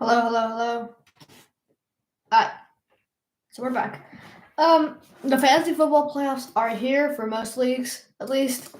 Hello, hello, hello. Alright, so we're back. The fantasy football playoffs are here for most leagues, at least.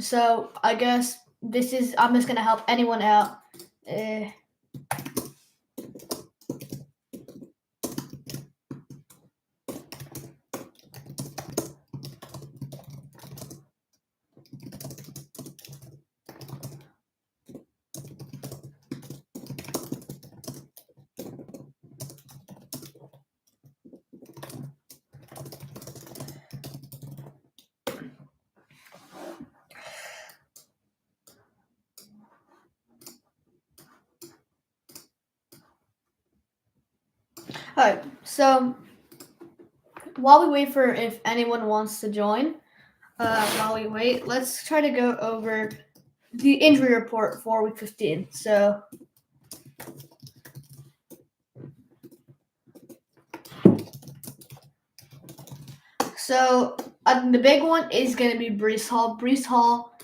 So I guess I'm just gonna help anyone out. Eh, Alright, so while we wait for if anyone wants to join, while we wait, let's try to go over the injury report for week 15. So the big one is going to be Breece Hall. Breece Hall,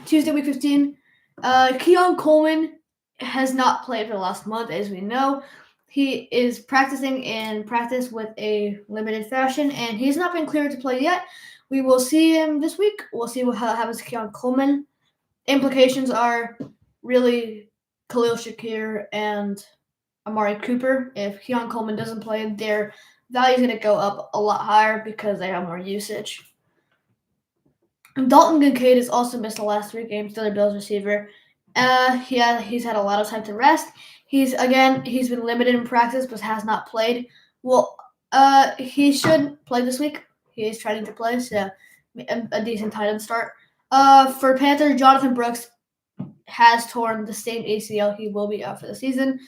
Tuesday, week 15. Keon Coleman has not played for the last month, as we know. He is practicing in practice with a limited fashion, and he's not been cleared to play yet. We will see him this week. We'll see what happens to Keon Coleman. Implications are really Khalil Shakir and Amari Cooper. If Keon Coleman doesn't play, their value is going to go up a lot higher because they have more usage. Dalton Kincaid has also missed the last 3 games. The other Bills receiver. He's had a lot of time to rest. He's been limited in practice, but has not played. Well, he should play this week. He is trying to play, so a decent tight end start. For Panthers, Jonathan Brooks has torn the same ACL. He will be out for the season.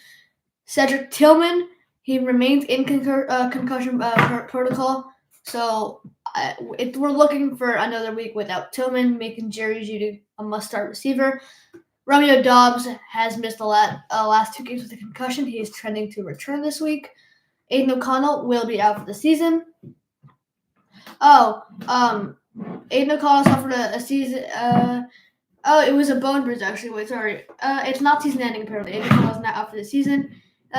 Cedric Tillman, he remains in concussion protocol. So we're looking for another week without Tillman, making Jerry Jeudy a must-start receiver. Romeo Doubs has missed the last 2 games with a concussion. He is trending to return this week. Aiden O'Connell will be out for the season. Aiden O'Connell suffered a season. It was a bone bruise actually. Wait, sorry. It's not season-ending apparently. Aiden O'Connell is not out for the season.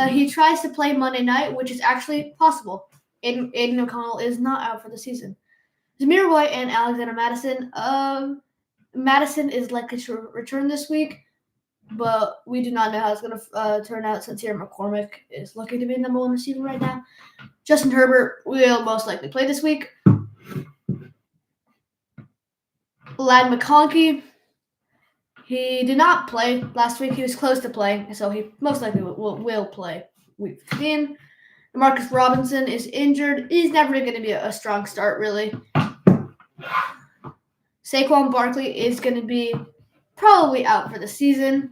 He tries to play Monday night, which is actually possible. Aiden O'Connell is not out for the season. Zamir White and Alexander Madison. Madison is likely to return this week, but we do not know how it's going to turn out since Terry McCormick is looking to be the number 1 receiver right now. Justin Herbert will most likely play this week. Ladd McConkey, he did not play last week. He was close to playing, so he most likely will play week 15. Marcus Robinson is injured. He's never going to be a strong start, really. Saquon Barkley is going to be probably out for the season.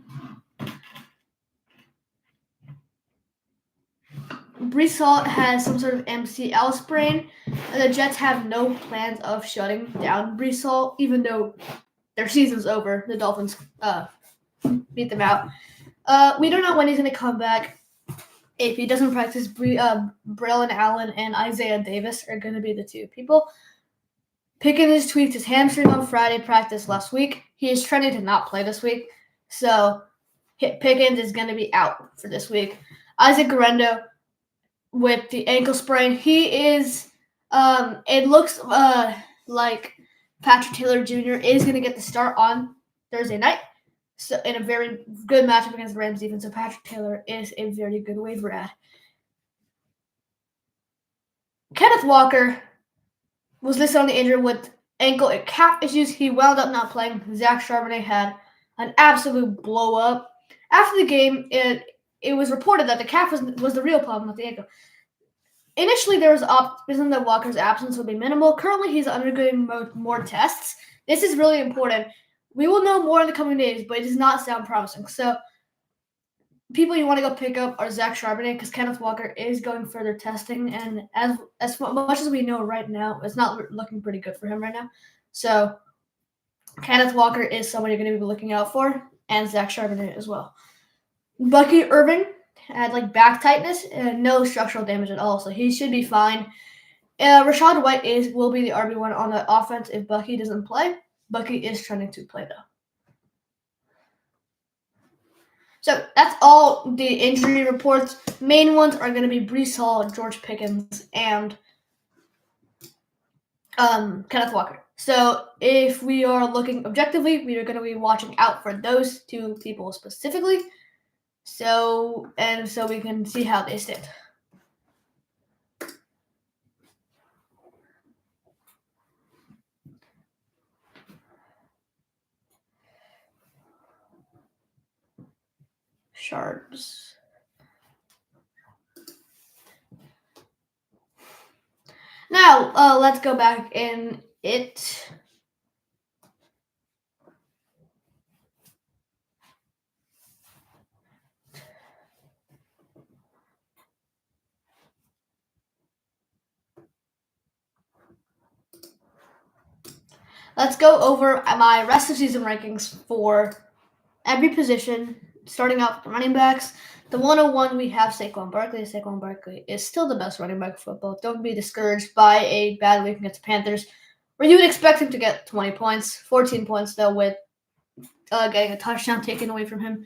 Breece Hall has some sort of MCL sprain. The Jets have no plans of shutting down Breece Hall, even though their season's over. The Dolphins beat them out. We don't know when he's going to come back. If he doesn't practice, Braylon Allen and Isaiah Davis are going to be the 2 people. Pickens tweaked his hamstring on Friday practice last week. He is trending to not play this week. So Pickens is going to be out for this week. Isaac Guerendo with the ankle sprain. He is it looks like Patrick Taylor Jr. is going to get the start on Thursday night. So in a very good matchup against the Rams defense. So Patrick Taylor is a very good waiver ad. Kenneth Walker was listed on the injury with ankle and calf issues. He wound up not playing. Zach Charbonnet had an absolute blow up. After the game, it was reported that the calf was the real problem, not the ankle. Initially, there was optimism that Walker's absence would be minimal. Currently, he's undergoing more tests. This is really important. We will know more in the coming days, but it does not sound promising. So, people you want to go pick up are Zach Charbonnet because Kenneth Walker is going further testing, and as much as we know right now, it's not looking pretty good for him right now. So, Kenneth Walker is someone you're going to be looking out for, and Zach Charbonnet as well. Bucky Irving had back tightness and no structural damage at all, so he should be fine. Rachaad White will be the RB1 on the offense if Bucky doesn't play. Bucky is trending to play though. So that's all the injury reports. Main ones are going to be Breece Hall, George Pickens, and Kenneth Walker. So if we are looking objectively, we are going to be watching out for those two people specifically. So we can see how they stand. Sharps. Now, let's go back in it. Let's go over my rest of season rankings for every position, starting out with the running backs. The 101, we have Saquon Barkley. Saquon Barkley is still the best running back in football. Don't be discouraged by a bad week against the Panthers, where you would expect him to get 20 points, 14 points, though, with getting a touchdown taken away from him.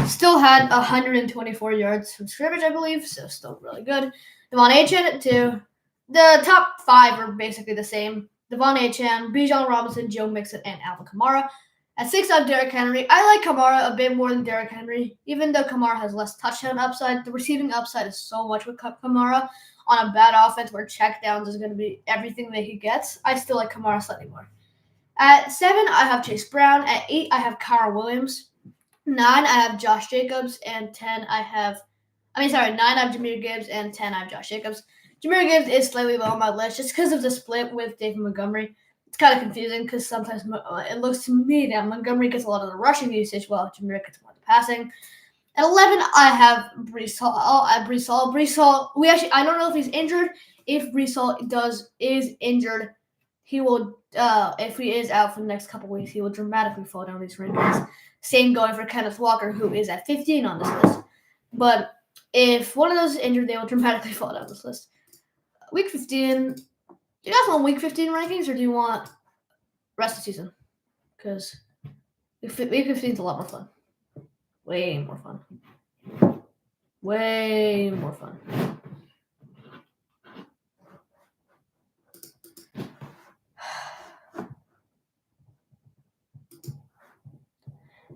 Still had 124 yards from scrimmage, I believe, so still really good. Devon Achane, too. The top five are basically the same. Devon Achane, Bijan Robinson, Joe Mixon, and Alvin Kamara. At 6, I have Derrick Henry. I like Kamara a bit more than Derrick Henry. Even though Kamara has less touchdown upside, the receiving upside is so much with Kamara. On a bad offense where checkdowns is going to be everything that he gets, I still like Kamara slightly more. At 7, I have Chase Brown. At 8, I have Kyren Williams. 9, I have Josh Jacobs. And 10, 9, I have Jahmyr Gibbs. And 10, I have Josh Jacobs. Jahmyr Gibbs is slightly low on my list just because of the split with David Montgomery. It's kind of confusing because sometimes it looks to me that Montgomery gets a lot of the rushing usage while Jahmyr gets more of the passing. At 11, I have Breece Hall. Breece Hall, I don't know if he's injured. If Breece Hall is injured, he will, if he is out for the next couple weeks, he will dramatically fall down these rankings. Same going for Kenneth Walker, who is at 15 on this list. But if one of those is injured, they will dramatically fall down this list. Week 15, do you guys want Week 15 rankings, or do you want rest of the season? Because Week 15 is a lot more fun. Way more fun. Way more fun.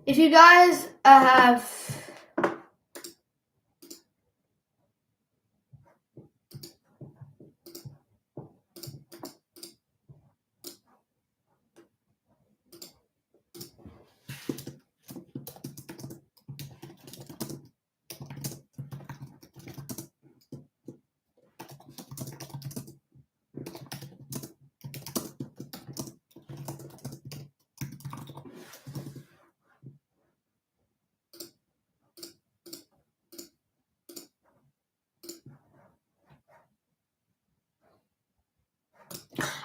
If you guys have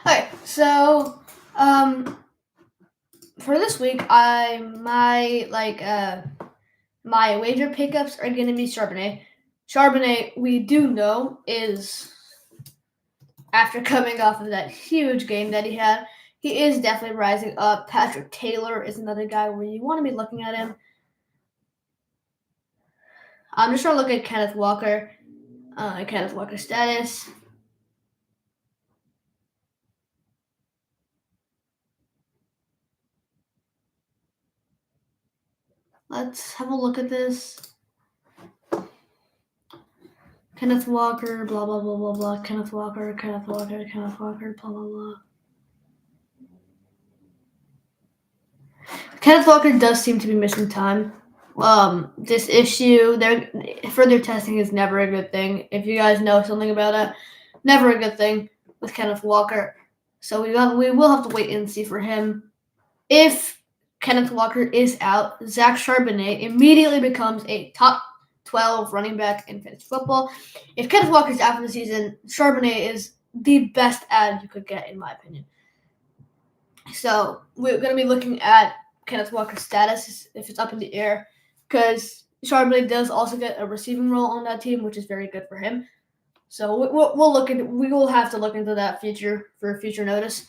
Okay, so for this week, my wager pickups are gonna be Charbonnet. Charbonnet, we do know, is after coming off of that huge game that he had, he is definitely rising up. Patrick Taylor is another guy where you want to be looking at him. I'm just trying to look at Kenneth Walker. Kenneth Walker's status. Let's have a look at this. Kenneth Walker, blah, blah, blah, blah, blah. Kenneth Walker, blah, blah, blah. Kenneth Walker does seem to be missing time. This issue, further testing is never a good thing. If you guys know something about it, never a good thing with Kenneth Walker. So we will have to wait and see for him. If Kenneth Walker is out, Zach Charbonnet immediately becomes a top 12 running back in fantasy football. If Kenneth Walker's out for the season, Charbonnet is the best ad you could get, in my opinion. So we're going to be looking at Kenneth Walker's status, if it's up in the air, because Charbonnet does also get a receiving role on that team, which is very good for him. So we will have to look into that for future notice.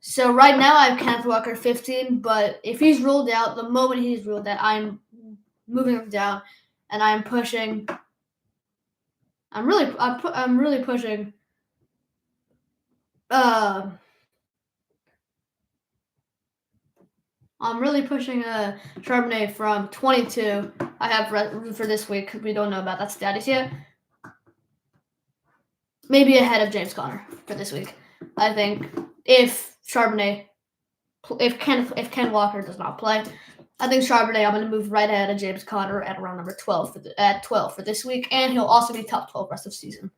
So right now I have Kenneth Walker 15, but if he's ruled out, the moment he's ruled out, I'm moving them down, and I'm pushing. I'm really pushing. Uh, I'm really pushing Charbonnet from 22. I have for this week. We don't know about that status yet. Maybe ahead of James Conner for this week. I think if Charbonnet, if Ken Walker does not play, I think Charbonnet, I'm going to move right ahead of James Conner at around number 12 at 12 for this week, and he'll also be top 12 rest of the season.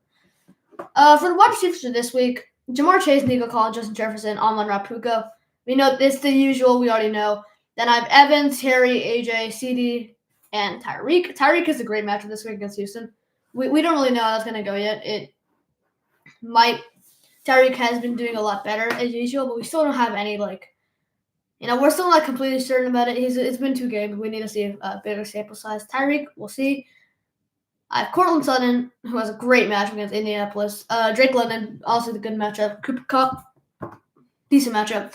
For the wide receivers for this week, Jamar Chase, Nico Collins, Justin Jefferson, Amon Rapuko. We know this the usual. We already know. Then I have Evans, Harry, AJ, CD, and Tyreek. Tyreek is a great matchup this week against Houston. We don't really know how that's going to go yet. It might. Tyreek has been doing a lot better as usual, but we still don't have any we're still not completely certain about it. It's been 2 games. We need to see a bigger sample size. Tyreek, we'll see. I have Cortland Sutton, who has a great match against Indianapolis. Drake London, also the good matchup. Cooper Kupp, decent matchup.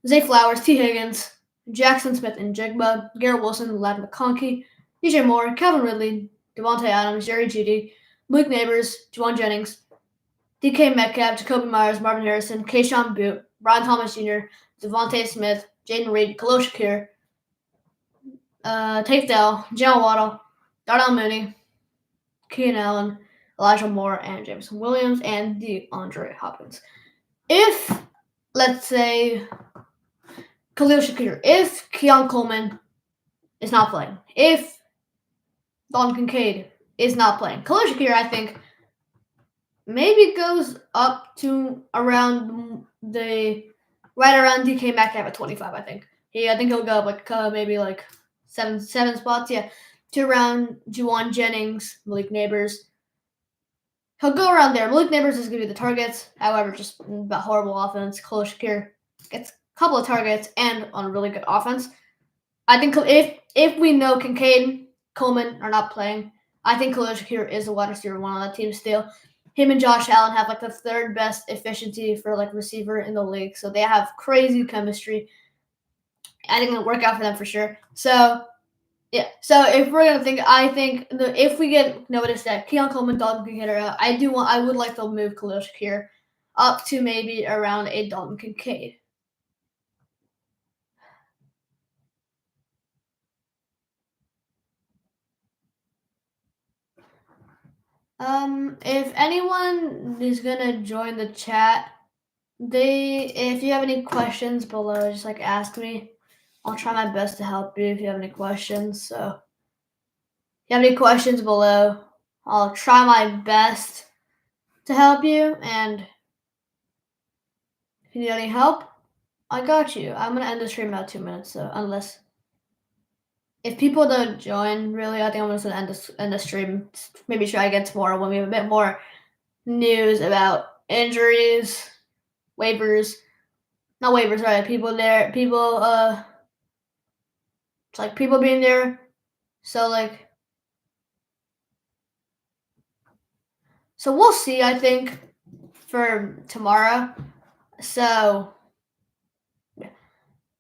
Zay Flowers, T. Higgins, Jackson Smith and Jigba, Garrett Wilson, Ladd McConkey, DJ Moore, Calvin Ridley, Devontae Adams, Jerry Jeudy, Luke Neighbors, Juwan Jennings, DK Metcalf, Jacoby Myers, Marvin Harrison, Keyshawn Boot, Brian Thomas Jr., Devontae Smith, Jaden Reed, Khalil Shakir, Tate Dell, Jalen Waddle, Darnell Mooney, Keenan Allen, Elijah Moore, and Jameson Williams, and DeAndre Hopkins. If, let's say, Khalil Shakir, if Keon Coleman is not playing, if Dalton Kincaid is not playing, Khalil Shakir, I think, maybe goes up to around right around DK Metcalf at 25, I think. I think he'll go up maybe seven spots, to around Juwan Jennings, Malik Neighbors. He'll go around there. Malik Neighbors is going to be the targets. However, just about horrible offense. Khalil Shakir gets a couple of targets and on a really good offense. I think if we know Kincaid, Coleman are not playing, I think Khalil Shakir is a wide receiver one on that team still. Him and Josh Allen have the 3rd best efficiency for receiver in the league. So they have crazy chemistry. I think it'll work out for them for sure. So yeah. So if we're gonna think, I think if we get notice that Keon Coleman, Dalton Kincaid are out, I would like to move Khalil Shakir up to maybe around a Dalton Kincaid. If anyone is gonna join the chat, if you have any questions below, just ask me. I'll try my best to help you if you have any questions. So, if you have any questions below, I'll try my best to help you. And if you need any help, I got you. I'm gonna end the stream in about 2 minutes. So, if people don't join, really, I think I'm just gonna end the stream. Maybe try again tomorrow when we have a bit more news about injuries, waivers. Not waivers, right? People there. It's people being there. So so we'll see, I think, for tomorrow. So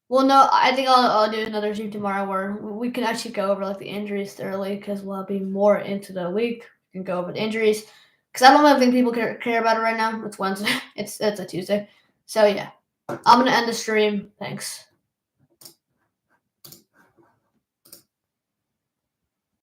we'll know. I think I'll do another stream tomorrow where we can actually go over the injuries thoroughly because we'll be more into the week. We can go over the injuries because I don't think people care about it right now. It's Wednesday. It's a Tuesday. So yeah, I'm gonna end the stream. Thanks.